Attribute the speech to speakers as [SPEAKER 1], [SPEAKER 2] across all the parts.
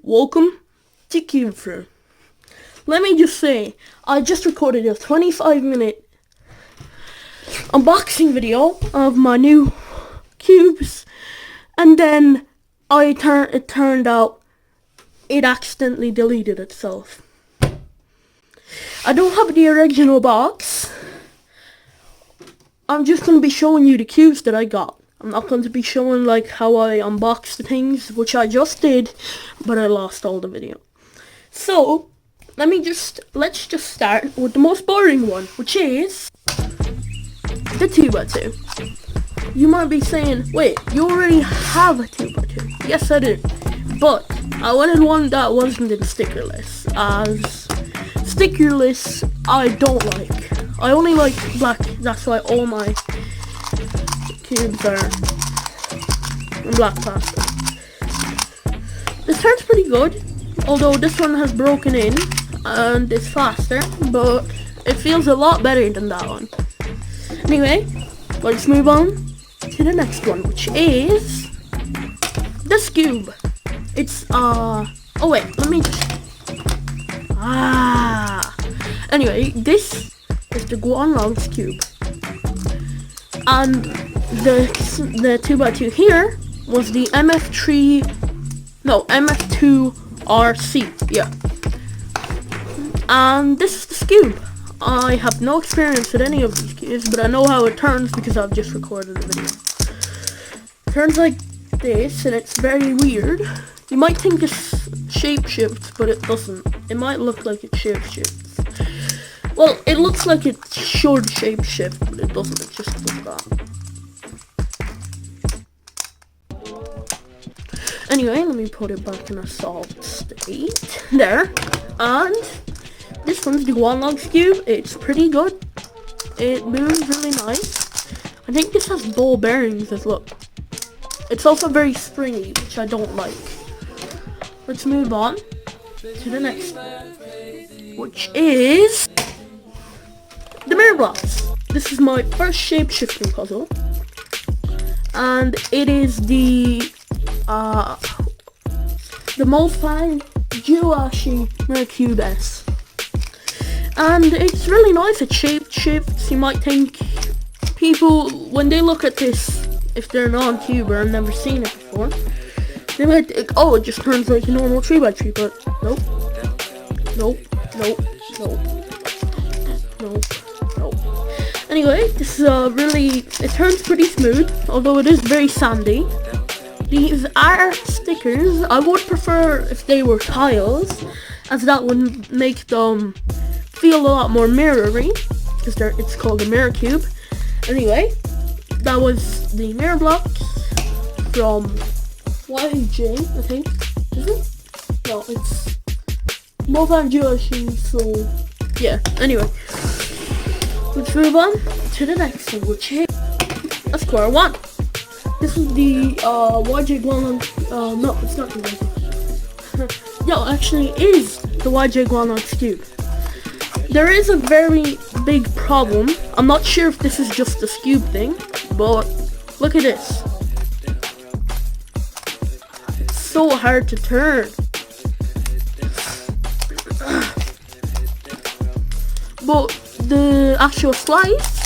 [SPEAKER 1] Welcome to CubeFru. Let me just say, I just recorded a 25-minute unboxing video of my new cubes, and then it turned out it accidentally deleted itself. I don't have the original box. I'm just going to be showing you the cubes that I got. I'm not going to be showing like how I unboxed the things, which I just did, but I lost all the video. So, let's just start with the most boring one, which is the 2x2. You might be saying, wait, you already have a 2x2. Yes, I did. But I wanted one that wasn't in stickerless, as stickerless I don't like. I only like black, that's why all my cubes are in black plastic. This turns pretty good, although this one has broken in and it's faster, but it feels a lot better than that one. Anyway, let's move on to the next one, which is this cube. It's oh wait, let me just anyway, this is the Guanlong's cube, and the 2x2 here was the MF2RC, yeah. And this is the cube. I have no experience with any of these cubes, but I know how it turns because I've just recorded the video. It turns like this, and it's very weird. You might think it's shape-shifts, but it doesn't. It might look like it shape-shifts. Well, it looks like it should shape-shift, but it doesn't. It just does that. Anyway, let me put it back in a solid state. There. And this one's the Guanlong's cube. It's pretty good. It moves really nice. I think this has ball bearings as well. It's also very springy, which I don't like. Let's move on to the next one, which is the mirror blocks. This is my first shape-shifting puzzle, and it is the Molfang Juashi Mirror Cube S. And it's really nice. It shape-shifts. You might think people, when they look at this, if they're non-cuber and never seen it before, they might think, oh, it just turns like a normal 3x3, but nope. Anyway, this is it turns pretty smooth, although it is very sandy. These are stickers. I would prefer if they were tiles, as that would make them feel a lot more mirrory, because it's called a mirror cube. Anyway, that was the mirror blocks from YJ, I think. Is it? No, it's Molfang Juashi, so yeah. Anyway, let's move on to the next one, which is a square one. This is the YJ Guanlong. No, it's not the YJ. No, actually, it is the YJ Guanlong's cube. There is a very big problem. I'm not sure if this is just the cube thing, but look at this. It's so hard to turn. But the actual slice,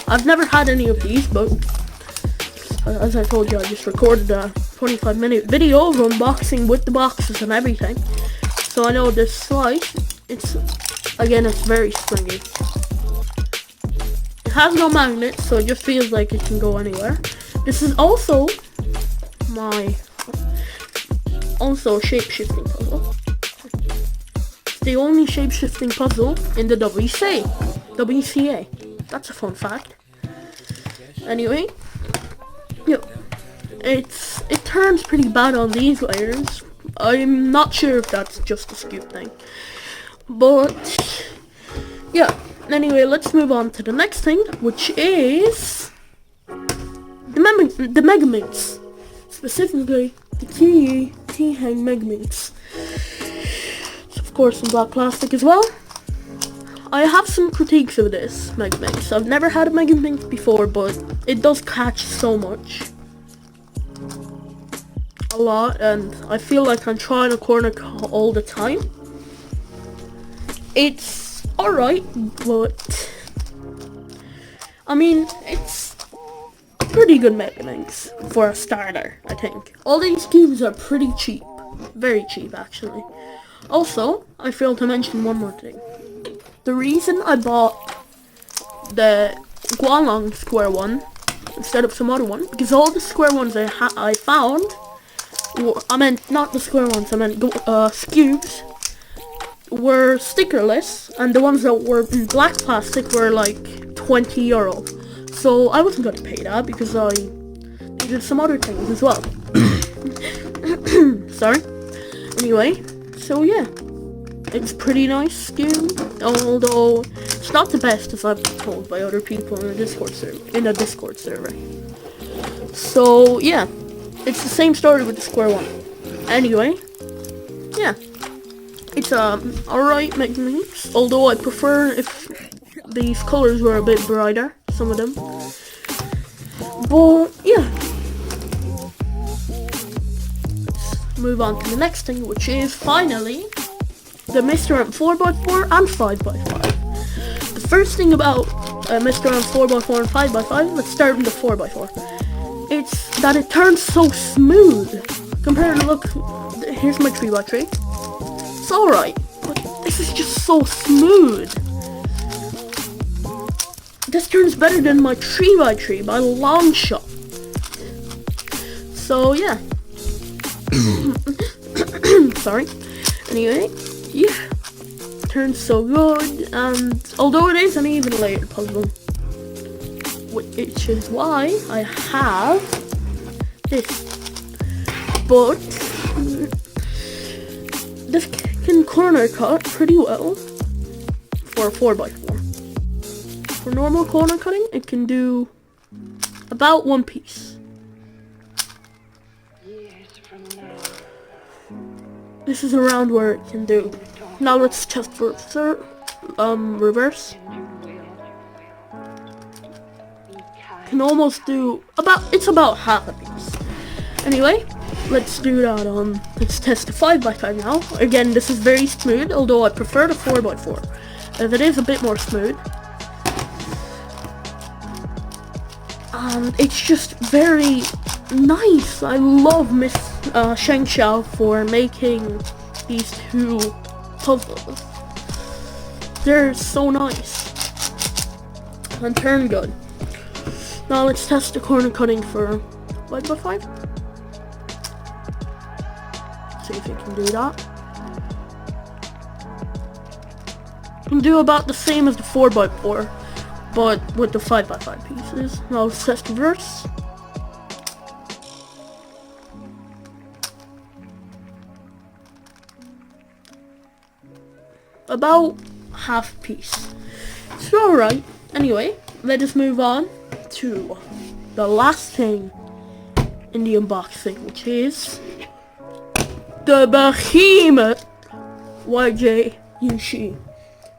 [SPEAKER 1] I've never had any of these, but as I told you, I just recorded a 25-minute video of unboxing with the boxes and everything. So I know this slice, it's very springy. It has no magnet, so it just feels like it can go anywhere. This is also my shape-shifting puzzle. It's the only shape-shifting puzzle in the WCA. That's a fun fact. Anyway, it turns pretty bad on these layers. I'm not sure if that's just a scoop thing, but yeah. Anyway, let's move on to the next thing, which is the Megaminx, specifically the T-Hang Megaminx. It's of course in black plastic as well. I have some critiques of this Megaminx. I've never had a Megaminx before, but it does catch so much. I lot, and I feel like I'm trying a corner cut all the time. It's alright, but I mean, it's a pretty good Mega Minx for a starter, I think. All these cubes are pretty cheap. Very cheap, actually. Also, I failed to mention one more thing. The reason I bought the Guanlong square one instead of some other one, because all the square ones I found, I meant not the square ones, I meant cubes, were stickerless, and the ones that were in black plastic were like €20. So I wasn't going to pay that because I needed some other things as well. Sorry. Anyway, so yeah, it's pretty nice skin, although it's not the best, as I've been told by other people in a Discord server. So yeah, it's the same story with the square one. Anyway, yeah, it's alright Mega Minx, although I prefer if these colors were a bit brighter, some of them. But yeah, let's move on to the next thing, which is finally the Mr. M 4x4 and 5x5. The first thing about Mr. M 4x4 and 5x5, let's start with the 4x4. It's that it turns so smooth. Compared to, look, here's my 3x3. It's alright, but this is just so smooth. This turns better than my 3x3 by a long shot. So yeah. Sorry. Anyway, yeah. Turns so good, and although it is an even layered puzzle, which is why I have this. But this can corner cut pretty well for a 4x4. For normal corner cutting, it can do about one piece. This is around where it can do. Now let's test for reverse. Can almost do it's about half a piece. Anyway, let's do that. Let's test the 5x5 now. Again, this is very smooth, although I prefer the 4x4, as it is a bit more smooth. And it's just very nice. I love Miss Sheng Xiao for making these two puzzles. They're so nice and turn good. Now let's test the corner cutting for 5x5. See if you can do that. You can do about the same as the 4x4, but with the 5x5 pieces. Now let's test reverse. About half piece. It's alright. Anyway, let us move on to the last thing in the unboxing, which is the Behemoth YJ Yushi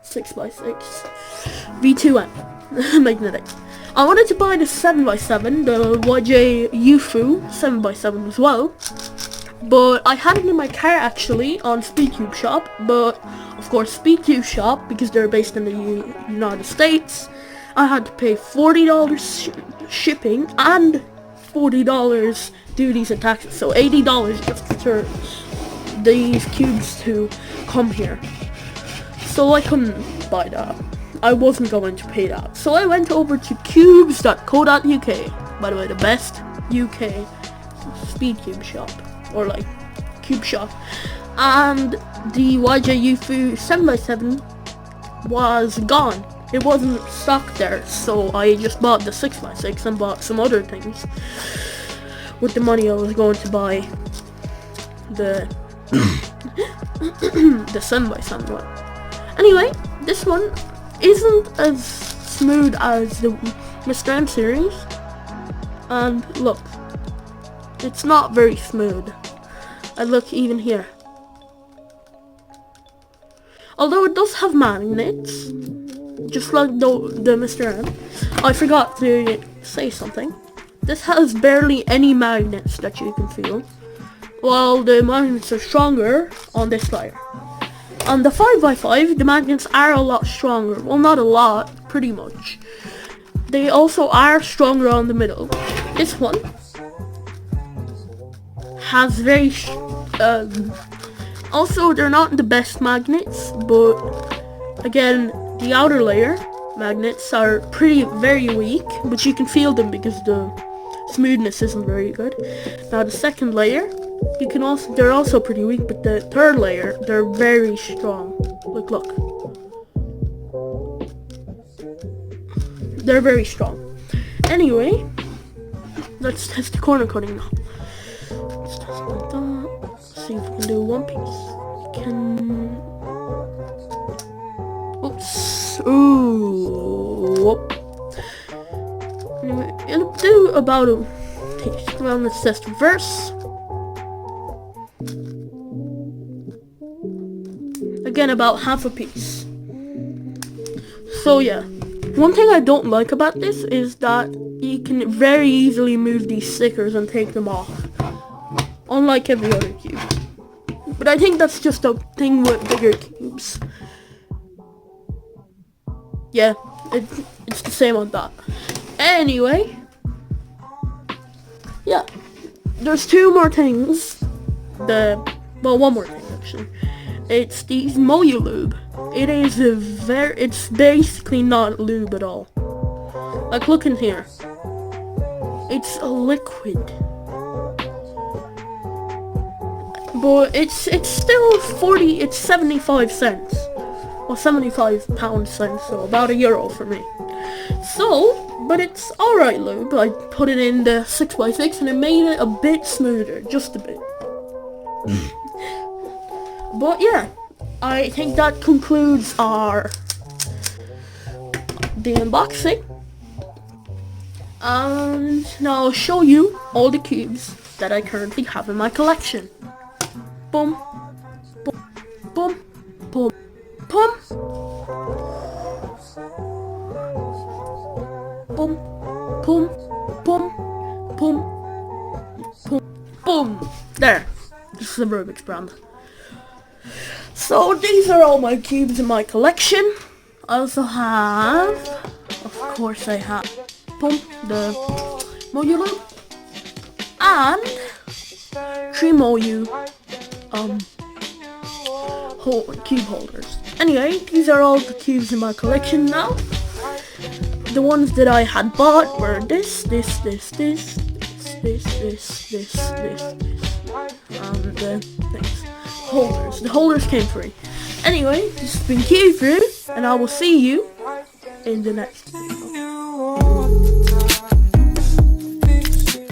[SPEAKER 1] 6x6 V2M magnetic. I wanted to buy the 7x7, the YJ Yufu 7x7 as well, but I had it in my car actually on Speedcube Shop, but of course Speedcube Shop, because they're based in the United States, I had to pay $40 shipping and $40 duties and taxes, so $80 just for these cubes to come here. So I couldn't buy that. I wasn't going to pay that. So I went over to cubes.co.uk. By the way, the best UK Speedcube shop, or like cube shop. And the YJ Yufu 7x7 was gone. It wasn't stock there, so I just bought the 6x6 and bought some other things with the money I was going to buy the the 7x7 one. Anyway, this one isn't as smooth as the Mr. M series, and look, it's not very smooth. And look, even here, although it does have magnets, just like the Mr. M. I forgot to say something. This has barely any magnets that you can feel. Well, the magnets are stronger on this layer. On the 5x5, the magnets are a lot stronger. Well, not a lot, pretty much. They also are stronger on the middle. This one has very also, they're not the best magnets, but again, the outer layer magnets are very weak, but you can feel them because the smoothness isn't very good. Now the second layer, they're also pretty weak, but the third layer, they're very strong. Look. They're very strong. Anyway, let's test the corner cutting now. Let's test like that. Let's see if we can do one piece. We can... Oops. Ooh. Whoop. Anyway, it'll do about a taste. Well, let's test reverse. Again, about half a piece. So yeah, one thing I don't like about this is that you can very easily move these stickers and take them off, unlike every other cube. But I think that's just a thing with bigger cubes. Yeah, it's the same on that. Anyway, yeah, there's two more things. Well, one more thing actually. It's these Moyu lube. It's basically not lube at all. Like, look in here. It's a liquid. But it's still it's 75 cents. Or 75 pound cents, so about €1 for me. So, but it's alright lube. I put it in the 6x6 and it made it a bit smoother, just a bit. But yeah, I think that concludes the unboxing. And now I'll show you all the cubes that I currently have in my collection. Boom, boom, boom, boom, boom, boom, boom, boom, boom, boom, boom. There. This is the Rubik's brand. So these are all my cubes in my collection. I also have, of course I have, the Moyu lube and 3 Moyu cube holders. Anyway, these are all the cubes in my collection now. The ones that I had bought were this, and the things. Holders. The holders came free. Anyway, this has been Q Fruit, and I will see you in the next video.